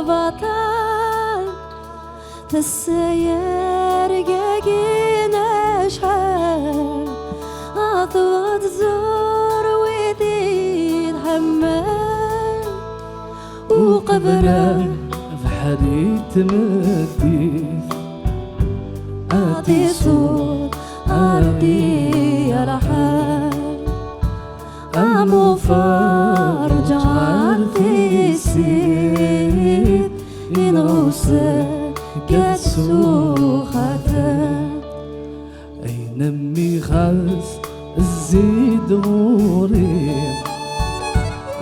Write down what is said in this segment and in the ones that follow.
بطل تسير جاجينا شحال أطوات زور ويدين حمال وقبره في حريت مديث أعطي صوت أرضي رحال أمو فرج عرضي سيد إنوسك كسوخة أين أمي خاص الزيد غوري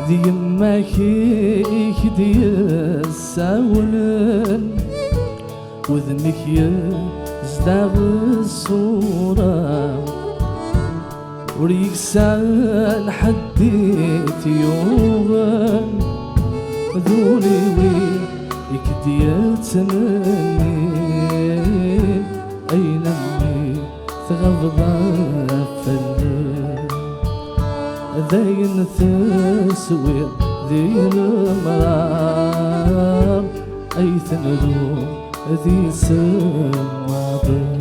ذي يماك يهدي الساونن وذنك يزدغ الصورة وريك سال حديت يوغن ذولي ويك ديال تمنين أين أمي تغضى فلين ذاين تسوير ذي المرار أي ثنرو ذي سماضر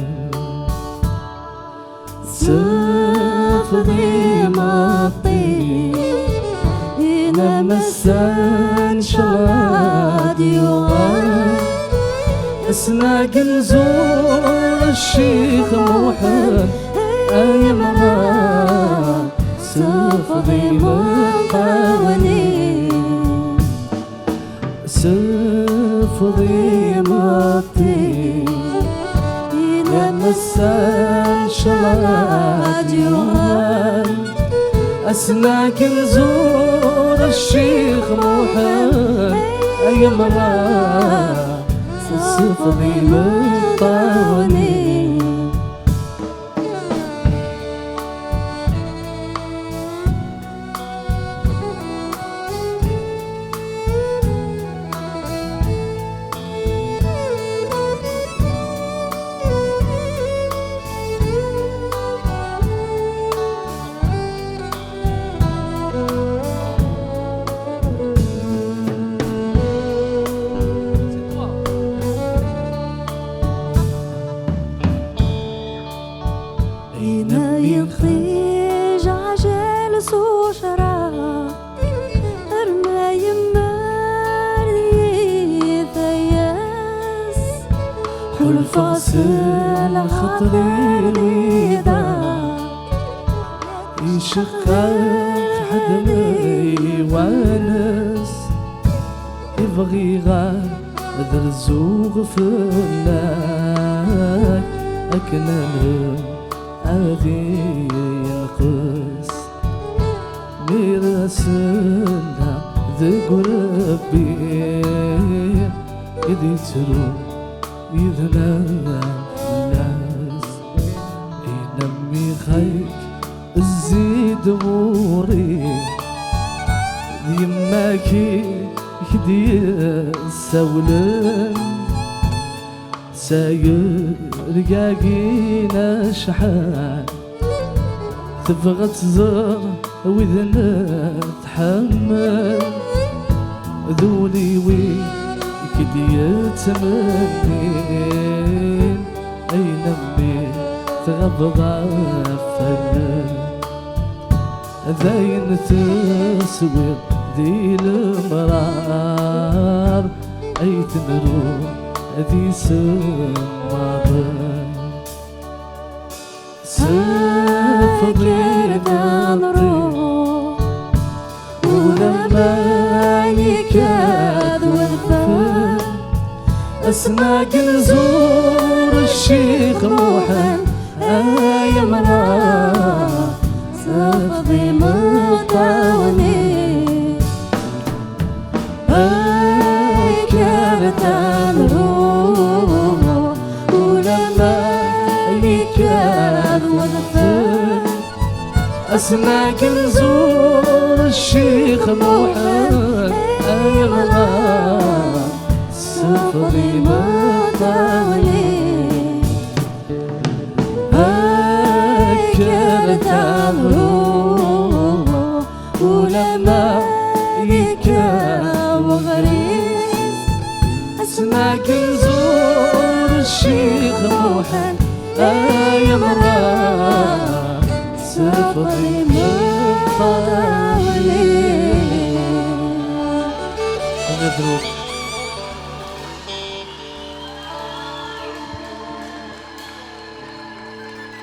سفضي مطي إنا مسان شراد يوغان أسناق نزور الشيخ محمد أي مرار سفضي مطاوني سفضي مطي إنا مسان شراد يوغان أسناك نزور الشيخ محمد أي مرار سفضي مطاوني يخيج عجل سوشرا أرمى يمار يثياس حل فاصل خطري ذا يشقق حدمي وانس يبغي غار ذرزوغ فلاك أكنان هذه ينقص ميراسنا ذي قربي إذي ترو يذنا الناس ينمي خيك الزيد موري يماكي يهدي السولن ساير رقاقينا شحال تبغى تزر وإذا تحمل ذولي ويك يتمنين أين أمي تغضى فلن ذاين تسوير ذي المرار أي تنروح ذي سماضر سفضي نروح ولما يكاد والفن أسناق نزور الشيخ محمد أي مرار سفضي مطاوني أي كرتان روح ولما يكاد والفن أسناق نزور الشيخ محمد أي مرار سفضي مطاوني أكرتان روح ولما يكاد وغريز الشيخ محمد يا مرا سفري مطاولي.